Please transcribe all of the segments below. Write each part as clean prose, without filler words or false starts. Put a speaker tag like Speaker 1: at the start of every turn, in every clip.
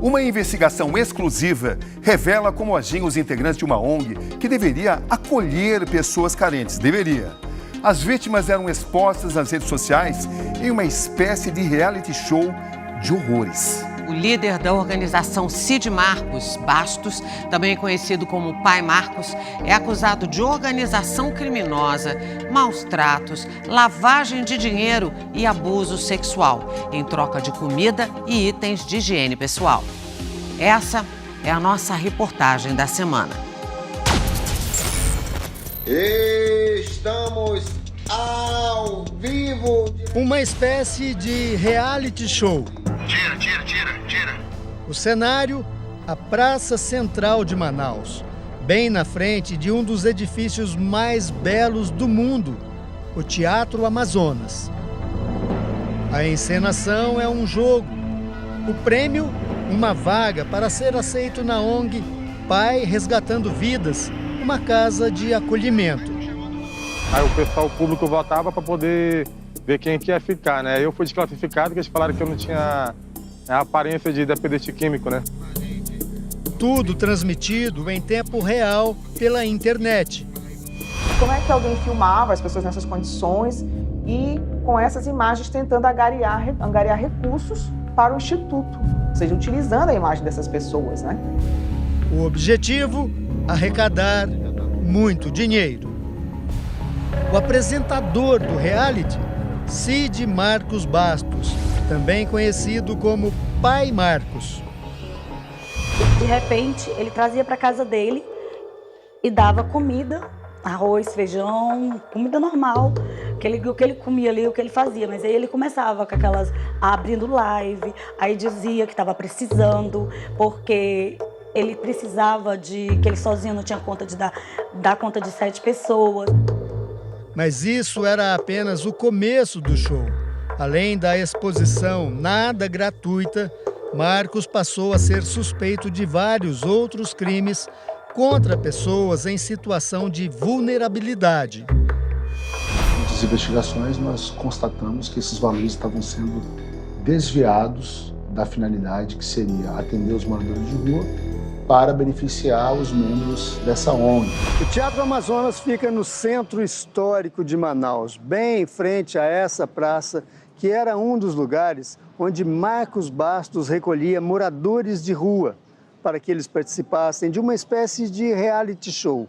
Speaker 1: Uma investigação exclusiva revela como agiam os integrantes de uma ONG que deveria acolher pessoas carentes. Deveria. As vítimas eram expostas nas redes sociais em uma espécie de reality show de horrores.
Speaker 2: O líder da organização Cid Marcos Bastos, também conhecido como Pai Marcos, é acusado de organização criminosa, maus tratos, lavagem de dinheiro e abuso sexual, em troca de comida e itens de higiene pessoal. Essa é a nossa reportagem da semana.
Speaker 3: Estamos ao vivo.
Speaker 4: Uma espécie de reality show.
Speaker 3: Tira.
Speaker 4: O cenário, a Praça Central de Manaus, bem na frente de um dos edifícios mais belos do mundo, o Teatro Amazonas. A encenação é um jogo. O prêmio, uma vaga para ser aceito na ONG Pai Resgatando Vidas, uma casa de acolhimento.
Speaker 5: Aí o pessoal público votava para poder ver quem que ia ficar, né? Eu fui desclassificado porque eles falaram que eu não tinha a aparência de dependente químico, né?
Speaker 4: Tudo transmitido em tempo real pela internet.
Speaker 6: Como é que alguém filmava as pessoas nessas condições e com essas imagens tentando angariar recursos para o Instituto, ou seja, utilizando a imagem dessas pessoas, né?
Speaker 4: O objetivo, arrecadar muito dinheiro. O apresentador do reality, Cid Marcos Bastos, também conhecido como Pai Marcos.
Speaker 7: De repente, ele trazia para casa dele e dava comida, arroz, feijão, comida normal, o que ele comia ali, o que ele fazia. Mas aí ele começava com aquelas, abrindo live, aí dizia que estava precisando, porque ele precisava que ele sozinho não tinha conta de dar conta de 7 pessoas.
Speaker 4: Mas isso era apenas o começo do show. Além da exposição nada gratuita, Marcos passou a ser suspeito de vários outros crimes contra pessoas em situação de vulnerabilidade.
Speaker 8: Nas investigações, nós constatamos que esses valores estavam sendo desviados da finalidade que seria atender os moradores de rua para beneficiar os membros dessa ONG.
Speaker 4: O Teatro Amazonas fica no centro histórico de Manaus, bem em frente a essa praça, que era um dos lugares onde Marcos Bastos recolhia moradores de rua para que eles participassem de uma espécie de reality show.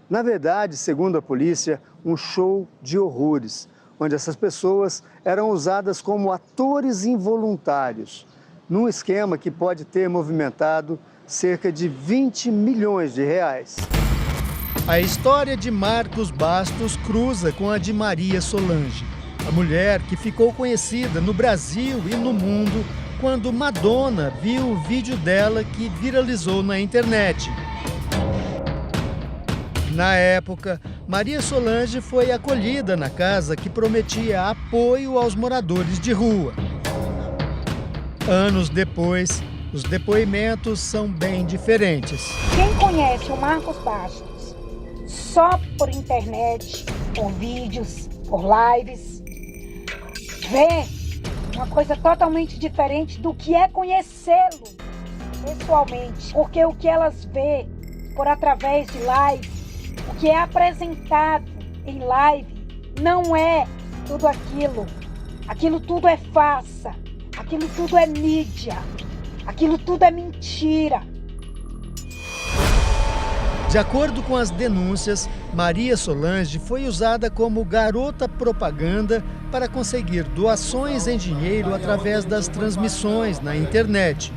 Speaker 4: Na verdade, segundo a polícia, um show de horrores, onde essas pessoas eram usadas como atores involuntários, num esquema que pode ter movimentado cerca de 20 milhões de reais. A história de Marcos Bastos cruza com a de Maria Solange, a mulher que ficou conhecida no Brasil e no mundo quando Madonna viu o vídeo dela que viralizou na internet. Na época, Maria Solange foi acolhida na casa que prometia apoio aos moradores de rua. Anos depois, os depoimentos são bem diferentes.
Speaker 9: Quem conhece o Marcos Bastos só por internet, por vídeos, por lives, vê uma coisa totalmente diferente do que é conhecê-lo pessoalmente. Porque o que elas vê por através de live, o que é apresentado em live, não é tudo aquilo. Aquilo tudo é farsa, aquilo tudo é mídia, aquilo tudo é mentira.
Speaker 4: De acordo com as denúncias, Maria Solange foi usada como garota propaganda para conseguir doações em dinheiro através das transmissões na internet.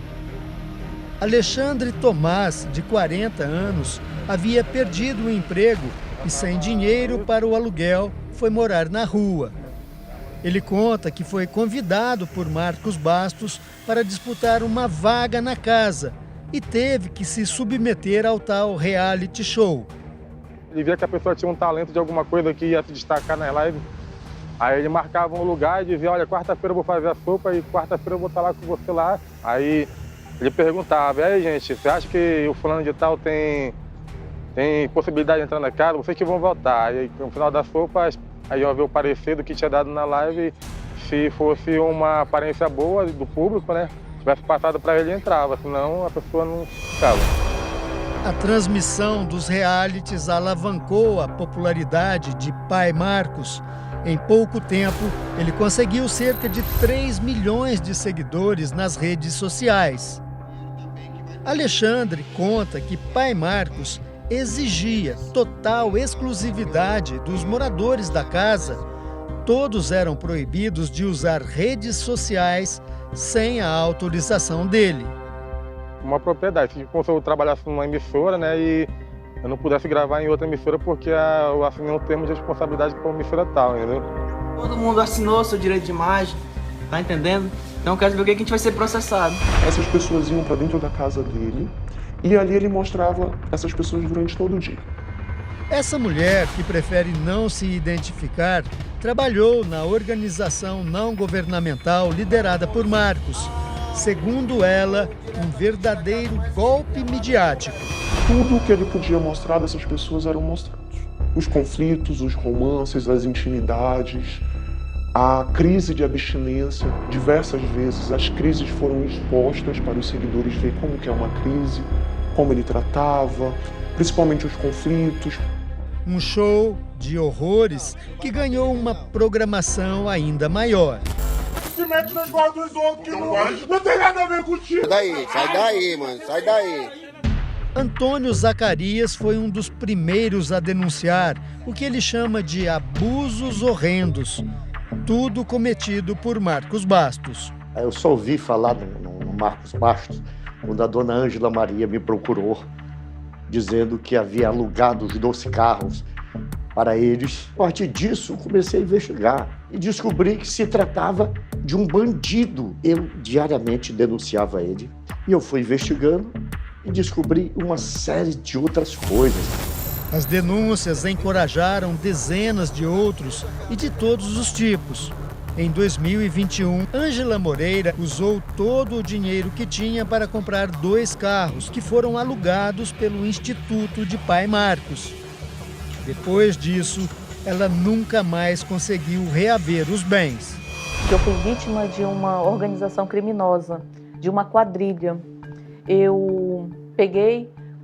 Speaker 4: Alexandre Tomás, de 40 anos, havia perdido o emprego e, sem dinheiro para o aluguel, foi morar na rua. Ele conta que foi convidado por Marcos Bastos para disputar uma vaga na casa e teve que se submeter ao tal reality show.
Speaker 5: Ele via que a pessoa tinha um talento de alguma coisa que ia se destacar na live. Aí ele marcava um lugar e dizia, olha, quarta-feira eu vou fazer a sopa e quarta-feira eu vou estar lá com você lá. Aí ele perguntava, e aí gente, você acha que o fulano de tal tem possibilidade de entrar na casa? Vocês que vão votar. Aí no final das sopas, aí eu vi o parecer do que tinha dado na live, se fosse uma aparência boa do público, né? tivesse passado para ele, entrava, senão a pessoa não ficava.
Speaker 4: A transmissão dos realities alavancou a popularidade de Pai Marcos. Em pouco tempo, ele conseguiu cerca de 3 milhões de seguidores nas redes sociais. Alexandre conta que Pai Marcos exigia total exclusividade dos moradores da casa. Todos eram proibidos de usar redes sociais sem a autorização dele.
Speaker 5: Uma propriedade, se eu trabalhasse numa emissora, né, e eu não pudesse gravar em outra emissora porque eu assinei um termo de responsabilidade com a emissora tal, entendeu?
Speaker 10: Todo mundo assinou seu direito de imagem, tá entendendo? Então eu quero ver o que a gente vai ser processado.
Speaker 11: Essas pessoas iam para dentro da casa dele e ali ele mostrava essas pessoas durante todo o dia.
Speaker 4: Essa mulher, que prefere não se identificar, trabalhou na organização não governamental liderada por Marcos. Segundo ela, um verdadeiro golpe midiático.
Speaker 11: Tudo o que ele podia mostrar dessas pessoas eram mostrados. Os conflitos, os romances, as intimidades, a crise de abstinência. Diversas vezes as crises foram expostas para os seguidores ver como que é uma crise, como ele tratava, principalmente os conflitos.
Speaker 4: Um show de horrores que ganhou uma programação ainda maior.
Speaker 3: Se mete nas bordas dos outros que não tem nada a ver contigo.
Speaker 12: Sai daí, mano, sai daí.
Speaker 4: Antônio Zacarias foi um dos primeiros a denunciar o que ele chama de abusos horrendos. Tudo cometido por Marcos Bastos.
Speaker 12: Eu só ouvi falar no Marcos Bastos quando a dona Ângela Maria me procurou, dizendo que havia alugado os 2 carros para eles. A partir disso, comecei a investigar e descobri que se tratava de um bandido. Eu diariamente denunciava ele e eu fui investigando e descobri uma série de outras coisas.
Speaker 4: As denúncias encorajaram dezenas de outros e de todos os tipos. Em 2021, Ângela Moreira usou todo o dinheiro que tinha para comprar 2 carros que foram alugados pelo Instituto de Pai Marcos. Depois disso, ela nunca mais conseguiu reaver os bens.
Speaker 13: Eu fui vítima de uma organização criminosa, de uma quadrilha. Eu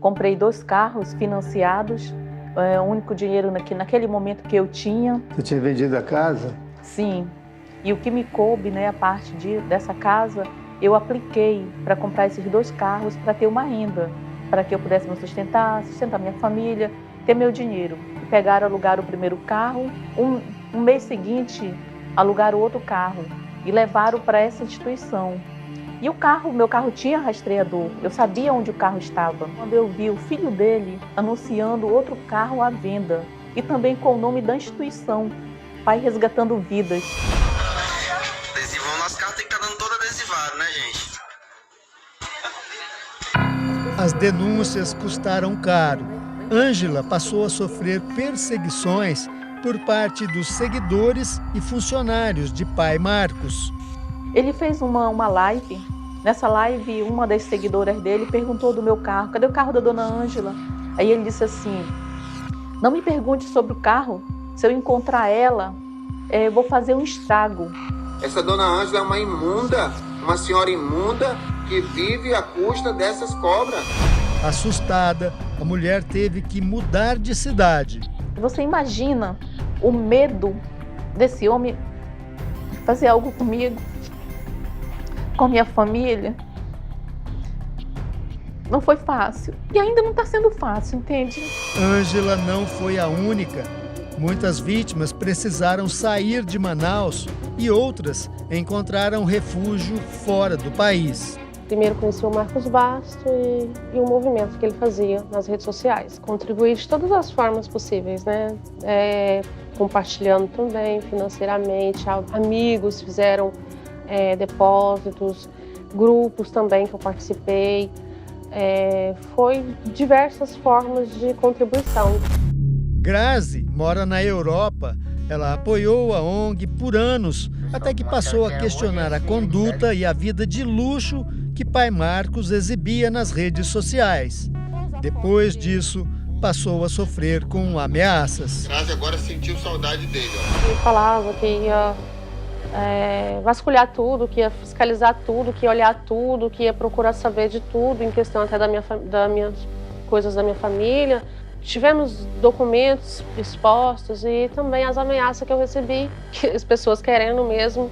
Speaker 13: comprei 2 carros financiados, o único dinheiro naquele momento que eu tinha.
Speaker 4: Você tinha vendido a casa?
Speaker 13: Sim. E o que me coube, a parte dessa casa, eu apliquei para comprar esses 2 carros para ter uma renda, para que eu pudesse me sustentar minha família, ter meu dinheiro. Pegaram, alugaram o primeiro carro, um mês seguinte, alugaram outro carro e levaram para essa instituição. E meu carro tinha rastreador, eu sabia onde o carro estava. Quando eu vi o filho dele anunciando outro carro à venda e também com o nome da instituição, Pai Resgatando Vidas.
Speaker 12: Adesivão, nosso carro tem que estar dando todo adesivado, né, gente?
Speaker 4: As denúncias custaram caro. Ângela passou a sofrer perseguições por parte dos seguidores e funcionários de Pai Marcos.
Speaker 13: Ele fez uma live. Nessa live, uma das seguidoras dele perguntou do meu carro. Cadê o carro da dona Ângela? Aí ele disse assim, não me pergunte sobre o carro. Se eu encontrar ela, eu vou fazer um estrago.
Speaker 12: Essa dona Ângela é uma imunda, uma senhora imunda que vive à custa dessas cobras.
Speaker 4: Assustada, a mulher teve que mudar de cidade.
Speaker 13: Você imagina o medo desse homem fazer algo comigo, com minha família? Não foi fácil. E ainda não está sendo fácil, entende?
Speaker 4: Ângela não foi a única. Muitas vítimas precisaram sair de Manaus e outras encontraram refúgio fora do país.
Speaker 14: Primeiro conheci o Marcos Bastos e o movimento que ele fazia nas redes sociais. Contribuí de todas as formas possíveis, né? Compartilhando também financeiramente, amigos fizeram depósitos, grupos também que eu participei. Foi diversas formas de contribuição.
Speaker 4: Grazi mora na Europa. Ela apoiou a ONG por anos, até que passou a questionar a conduta e a vida de luxo que Pai Marcos exibia nas redes sociais. Depois disso, passou a sofrer com ameaças.
Speaker 12: Grazi agora sentiu saudade dele.
Speaker 14: Ele falava que ia vasculhar tudo, que ia fiscalizar tudo, que ia olhar tudo, que ia procurar saber de tudo, em questão até das minhas coisas da minha família. Tivemos documentos expostos e também as ameaças que eu recebi, que as pessoas querendo mesmo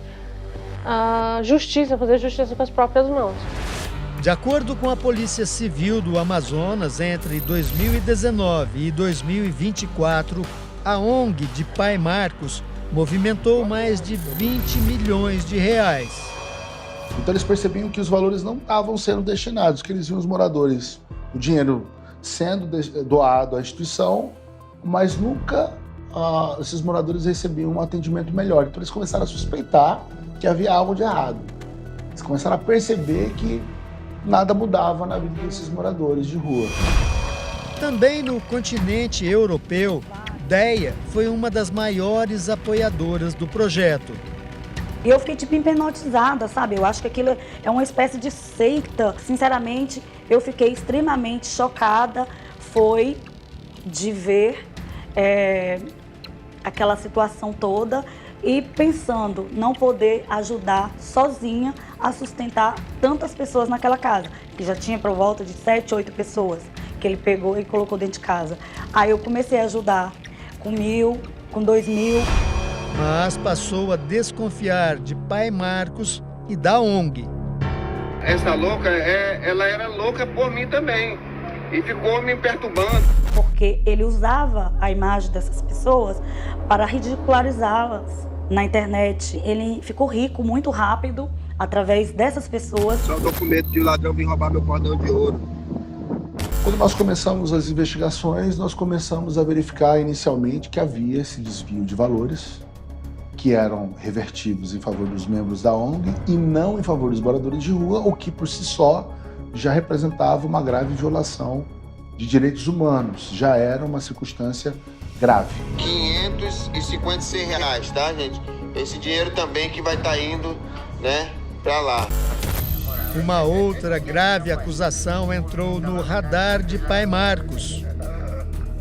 Speaker 14: justiça, fazer justiça com as próprias mãos.
Speaker 15: De acordo com a Polícia Civil do Amazonas, entre 2019 e 2024, a ONG de Pai Marcos movimentou mais de 20 milhões de reais.
Speaker 8: Então eles percebiam que os valores não estavam sendo destinados, que eles viam os moradores, o dinheiro sendo doado à instituição, mas nunca esses moradores recebiam um atendimento melhor. Então eles começaram a suspeitar que havia algo de errado. Eles começaram a perceber que nada mudava na vida desses moradores de rua.
Speaker 15: Também no continente europeu, DEA foi uma das maiores apoiadoras do projeto.
Speaker 7: E eu fiquei tipo hipnotizada, sabe? Eu acho que aquilo é uma espécie de seita. Sinceramente, eu fiquei extremamente chocada. Foi de ver aquela situação toda e pensando não poder ajudar sozinha a sustentar tantas pessoas naquela casa, que já tinha por volta de 7, 8 pessoas que ele pegou e colocou dentro de casa. Aí eu comecei a ajudar com 1.000, com 2.000.
Speaker 15: Mas passou a desconfiar de Pai Marcos e da ONG.
Speaker 16: Essa louca, ela era louca por mim também e ficou me perturbando.
Speaker 7: Porque ele usava a imagem dessas pessoas para ridicularizá-las na internet. Ele ficou rico muito rápido através dessas pessoas.
Speaker 16: Só tô com medo de ladrão vir roubar meu cordão de ouro.
Speaker 8: Quando nós começamos as investigações, nós começamos a verificar inicialmente que havia esse desvio de valores que eram revertidos em favor dos membros da ONG e não em favor dos moradores de rua, o que por si só já representava uma grave violação de direitos humanos, já era uma circunstância grave.
Speaker 16: R$556, tá, gente? Esse dinheiro também que vai estar indo, né, pra lá.
Speaker 15: Uma outra grave acusação entrou no radar de Pai Marcos.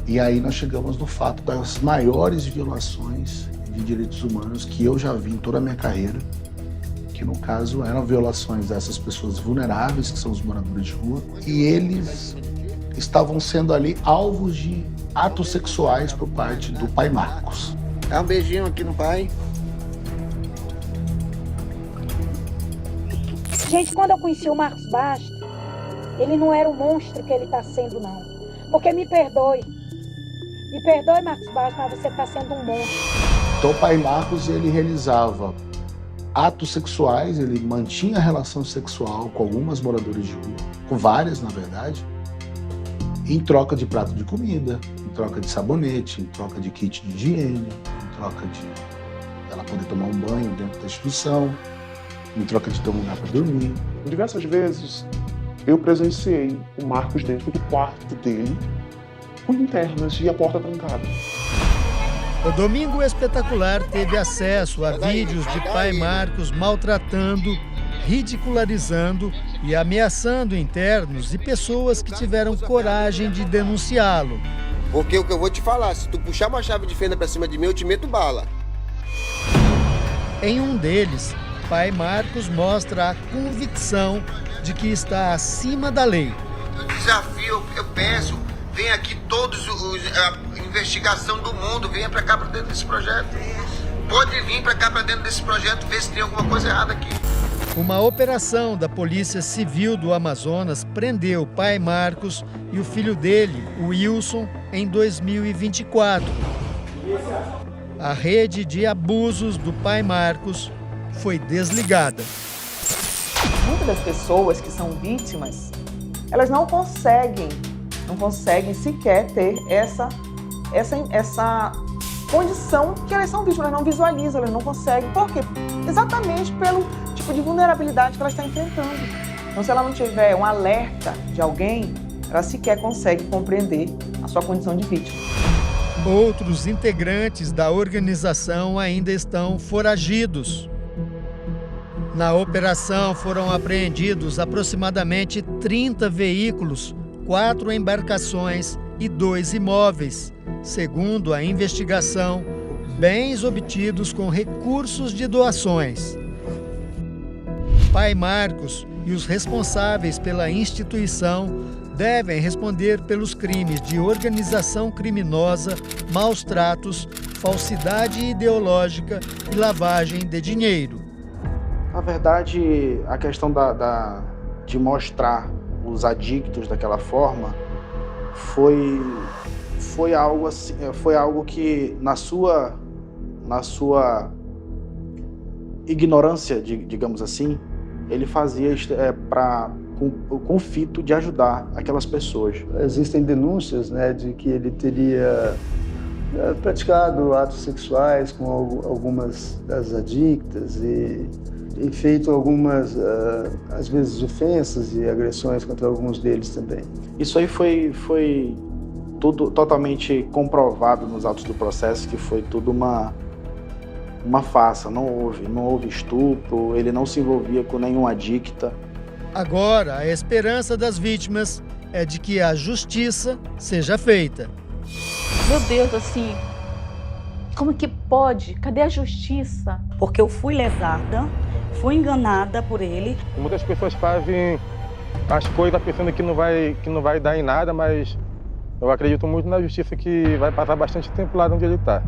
Speaker 8: E aí nós chegamos no fato das maiores violações de direitos humanos que eu já vi em toda a minha carreira, que no caso eram violações dessas pessoas vulneráveis, que são os moradores de rua, e eles estavam sendo ali alvos de atos sexuais por parte do Pai Marcos.
Speaker 16: Dá um beijinho aqui no pai.
Speaker 9: Gente, quando eu conheci o Marcos Bastos, ele não era o monstro que ele está sendo, não. Porque me perdoe, Marcos Bastos, mas você está sendo um monstro.
Speaker 8: Então o Pai Marcos, ele realizava atos sexuais, ele mantinha relação sexual com algumas moradoras de rua, com várias, na verdade, em troca de prato de comida, em troca de sabonete, em troca de kit de higiene, em troca de ela poder tomar um banho dentro da instituição, em troca de ter um lugar para dormir.
Speaker 11: Diversas vezes eu presenciei o Marcos dentro do quarto dele, com linternas e a porta trancada.
Speaker 15: O Domingo Espetacular teve acesso a vídeos de Pai Marcos maltratando, ridicularizando e ameaçando internos e pessoas que tiveram coragem de denunciá-lo.
Speaker 16: Porque o que eu vou te falar, se tu puxar uma chave de fenda pra cima de mim, eu te meto bala.
Speaker 15: Em um deles, Pai Marcos mostra a convicção de que está acima da lei.
Speaker 16: Eu desafio, eu peço, vem aqui todos a investigação do mundo, venha pra cá, pra dentro desse projeto. Pode vir pra cá, pra dentro desse projeto, ver se tem alguma coisa errada aqui.
Speaker 15: Uma operação da Polícia Civil do Amazonas prendeu Pai Marcos e o filho dele, o Wilson, em 2024. A rede de abusos do Pai Marcos foi desligada.
Speaker 6: Muitas das pessoas que são vítimas, elas não conseguem sequer ter essa condição que elas são vítimas, elas não visualizam, elas não conseguem. Por quê? Exatamente pelo tipo de vulnerabilidade que ela está enfrentando. Então, se ela não tiver um alerta de alguém, ela sequer consegue compreender a sua condição de vítima.
Speaker 15: Outros integrantes da organização ainda estão foragidos. Na operação foram apreendidos aproximadamente 30 veículos, 4 embarcações e 2 imóveis. Segundo a investigação, bens obtidos com recursos de doações. Pai Marcos e os responsáveis pela instituição devem responder pelos crimes de organização criminosa, maus tratos, falsidade ideológica e lavagem de dinheiro.
Speaker 17: Na verdade, a questão de mostrar os adictos daquela forma foi algo que, na sua ignorância, digamos assim, ele fazia com o fito de ajudar aquelas pessoas.
Speaker 4: Existem denúncias, né, de que ele teria praticado atos sexuais com algumas das adictas e feito algumas, às vezes, ofensas e agressões contra alguns deles também.
Speaker 17: Isso aí foi tudo totalmente comprovado nos autos do processo, que foi tudo uma farsa. Não houve estupro, ele não se envolvia com nenhuma adicta.
Speaker 15: Agora, a esperança das vítimas é de que a justiça seja feita.
Speaker 13: Meu Deus, assim, como que pode? Cadê a justiça?
Speaker 7: Porque eu fui lesada, fui enganada por ele.
Speaker 5: Muitas pessoas fazem as coisas pensando que não vai dar em nada, mas eu acredito muito na justiça, que vai passar bastante tempo lá onde ele está.